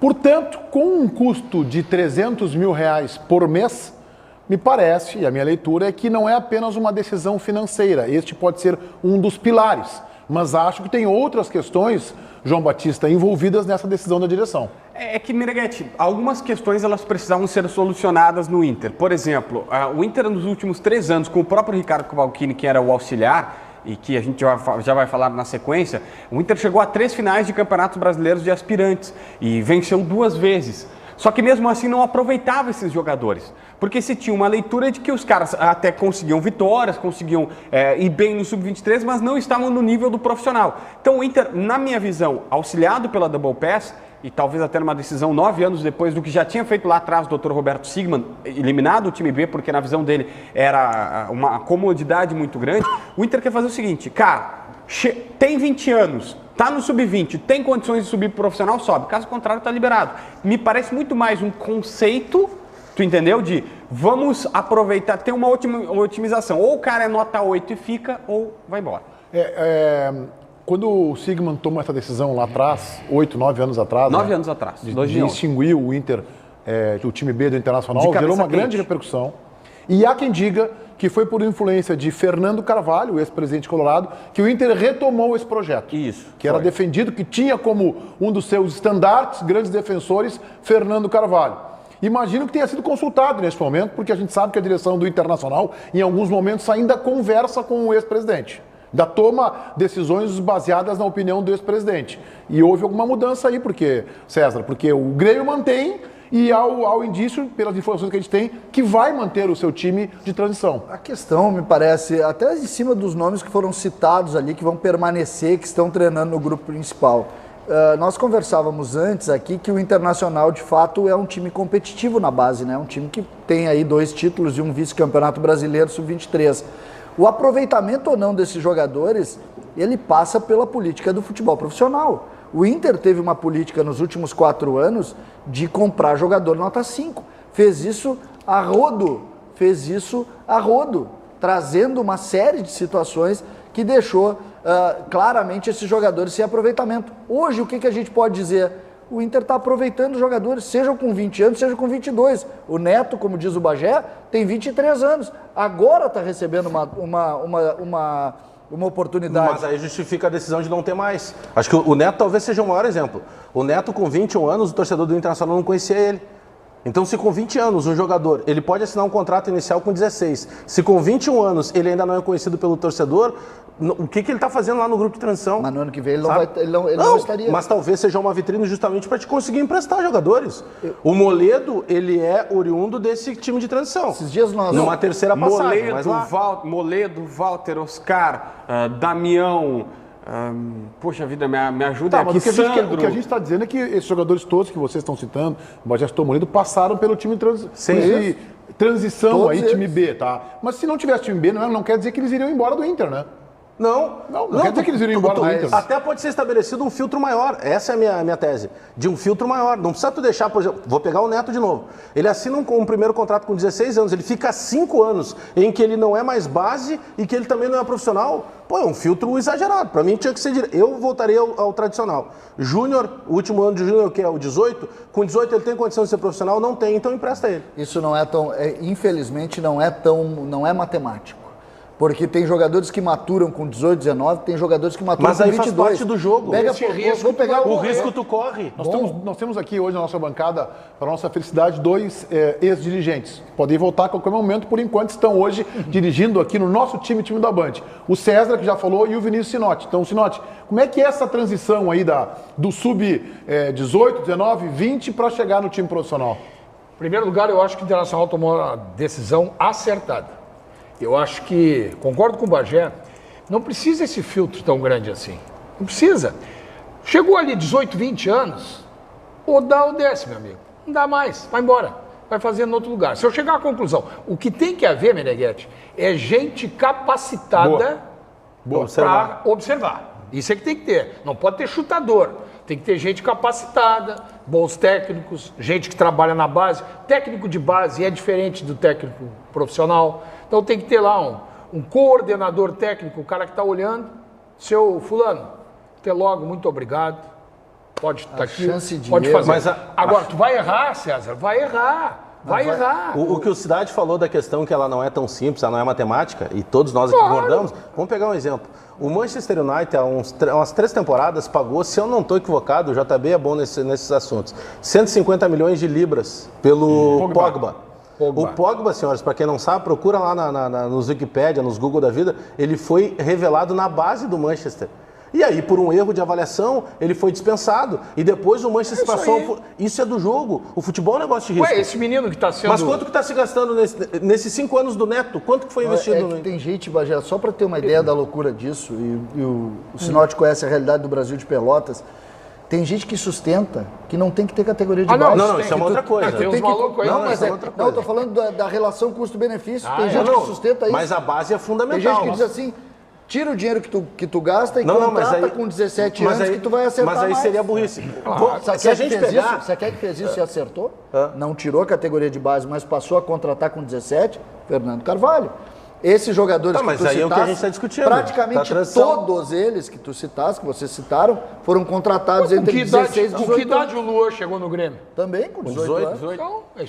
Portanto, com um custo de R$300 mil por mês, me parece, e a minha leitura é que não é apenas uma decisão financeira. Este pode ser um dos pilares, mas acho que tem outras questões, João Batista, envolvidas nessa decisão da direção. É que, Meneghetti, algumas questões elas precisavam ser solucionadas no Inter. Por exemplo, o Inter nos últimos 3 anos, com o próprio Ricardo Cavalcanti, que era o auxiliar, e que a gente já vai falar na sequência, o Inter chegou a 3 finais de campeonatos brasileiros de aspirantes e venceu 2 vezes. Só que mesmo assim não aproveitava esses jogadores, porque se tinha uma leitura de que os caras até conseguiam vitórias, conseguiam ir bem no Sub-23, mas não estavam no nível do profissional. Então o Inter, na minha visão, auxiliado pela Double Pass, e talvez até numa decisão 9 anos depois do que já tinha feito lá atrás o Dr. Roberto Sigman, eliminado o time B, porque na visão dele era uma comodidade muito grande, o Inter quer fazer o seguinte, cara, tem 20 anos, tá no sub-20, tem condições de subir pro profissional, sobe. Caso contrário, tá liberado. Me parece muito mais um conceito, tu entendeu? De vamos aproveitar, ter uma otimização. Ou o cara é nota 8 e fica, ou vai embora. Quando o Sigman tomou essa decisão lá atrás, 8, 9 anos atrás... 9 anos atrás. De extinguir o Inter, o time B do Internacional, gerou uma grande repercussão. E há quem diga que foi por influência de Fernando Carvalho, o ex-presidente colorado, que o Inter retomou esse projeto. Isso. Que era defendido, que tinha como um dos seus estandartes, grandes defensores, Fernando Carvalho. Imagino que tenha sido consultado nesse momento, porque a gente sabe que a direção do Internacional, em alguns momentos, ainda conversa com o ex-presidente. Ainda toma decisões baseadas na opinião do ex-presidente. E houve alguma mudança aí, César, porque o Grêmio mantém... E ao indício, pelas informações que a gente tem, que vai manter o seu time de transição. A questão, me parece, até em cima dos nomes que foram citados ali, que vão permanecer, que estão treinando no grupo principal. Nós conversávamos antes aqui que o Internacional, de fato, é um time competitivo na base, né? Um time que tem aí 2 títulos e um vice-campeonato brasileiro sub-23. O aproveitamento ou não desses jogadores, ele passa pela política do futebol profissional. O Inter teve uma política nos últimos 4 anos de comprar jogador nota 5. Fez isso a rodo, trazendo uma série de situações que deixou claramente esses jogadores sem aproveitamento. Hoje, o que a gente pode dizer? O Inter está aproveitando os jogadores, seja com 20 anos, seja com 22. O Neto, como diz o Bagé, tem 23 anos. Agora está recebendo uma oportunidade. Mas aí justifica a decisão de não ter mais. Acho que o Neto talvez seja o maior exemplo. O Neto, com 21 anos, o torcedor do Internacional não conhecia ele. Então, se com 20 anos um jogador, ele pode assinar um contrato inicial com 16. Se com 21 anos ele ainda não é conhecido pelo torcedor, o que ele está fazendo lá no grupo de transição? Mas no ano que vem ele não estaria. Mas talvez seja uma vitrine justamente para te conseguir emprestar jogadores. O Moledo, ele é oriundo desse time de transição. Esses dias nós... Numa terceira passagem. Moledo, Walter, Oscar, Damião... poxa vida, me ajuda aqui, Sandro. O que a gente está dizendo é que esses jogadores todos que vocês estão citando, o Bagestor Moledo, passaram pelo time de transição todos aí, eles. Time B, tá? Mas se não tivesse time B, não quer dizer que eles iriam embora do Inter, né? Não quer dizer que eles iriam embora do Inter. Até pode ser estabelecido um filtro maior. Essa é a minha tese. De um filtro maior. Não precisa tu deixar, por exemplo, vou pegar o Neto de novo. Ele assina um primeiro contrato com 16 anos, ele fica 5 anos em que ele não é mais base e que ele também não é profissional. Pô, é um filtro exagerado. Pra mim tinha que ser... Eu voltaria ao tradicional. Júnior, o último ano de Júnior, que é o 18, com 18 ele tem condição de ser profissional? Não tem, então empresta ele. Isso não é tão... infelizmente não é matemático. Porque tem jogadores que maturam com 18, 19, tem jogadores que maturam com 22. Mas aí faz parte do jogo. Vou pegar o risco tu corre. Nós temos aqui hoje na nossa bancada, para nossa felicidade, 2 ex-dirigentes. Podem voltar a qualquer momento, por enquanto estão hoje dirigindo aqui no nosso time da Band. O César, que já falou, e o Vinícius Sinotti. Então, Sinotti, como é que é essa transição aí do sub-18, 19, 20 para chegar no time profissional? Em primeiro lugar, eu acho que o Internacional tomou uma decisão acertada. Eu acho que, concordo com o Bagé, não precisa esse filtro tão grande assim. Não precisa. Chegou ali 18, 20 anos, ou dá ou desce, meu amigo. Não dá mais, vai embora. Vai fazer em outro lugar. Se eu chegar à conclusão, o que tem que haver, Meneghetti, é gente capacitada para observar. Isso é que tem que ter. Não pode ter chutador. Tem que ter gente capacitada, bons técnicos, gente que trabalha na base. Técnico de base é diferente do técnico profissional. Então tem que ter lá um coordenador técnico, o cara que está olhando. Seu fulano, até logo, muito obrigado. pode estar aqui, chance de pode erro. fazer. Mas Agora, tu vai errar, César, vai errar. Vai errar. O que o Cidade falou da questão que ela não é tão simples, ela não é matemática, e todos nós aqui concordamos, vamos pegar um exemplo. O Manchester United, há umas 3 temporadas, pagou, se eu não estou equivocado, o JB é bom nesses assuntos, 150 milhões de libras pelo Pogba. O Pogba, senhores, para quem não sabe, procura lá nos Wikipédia, nos Google da vida, ele foi revelado na base do Manchester. E aí, por um erro de avaliação, ele foi dispensado. E depois o Manchester passou... Isso é do jogo. O futebol é um negócio de risco. Ué, esse menino que está sendo... Mas quanto que está se gastando nesses 5 anos do Neto? Quanto que foi investido? É que tem gente, Bagé, só para ter uma ideia da loucura disso, e o Sinote conhece a realidade do Brasil de Pelotas, tem gente que sustenta que não tem que ter categoria de base. Não, isso é uma outra coisa. Tem uns malucos aí. Não, mas isso é outra não, eu coisa. tô falando da relação custo-benefício. Tem gente Não, que sustenta isso. mas a base é Tem fundamental. gente que diz assim, tira o dinheiro que tu gasta e mas contrata aí- com 17 mas anos aí- que tu vai acertar Mas aí mais. seria burrice. Se a gente fez pegar... isso, você quer que fez isso e acertou? Não tirou a categoria de base, mas passou a contratar com 17? Fernando Carvalho. Esses jogadores Tá, mas que tu aí é o que a citaste, gente tá discutindo. praticamente Tá transição. todos eles que tu citaste, que vocês citaram, foram contratados Com entre que idade, 16 e com que 18 idade anos. o Luan chegou no Grêmio? Também, com 18 anos. Então, é isso aí.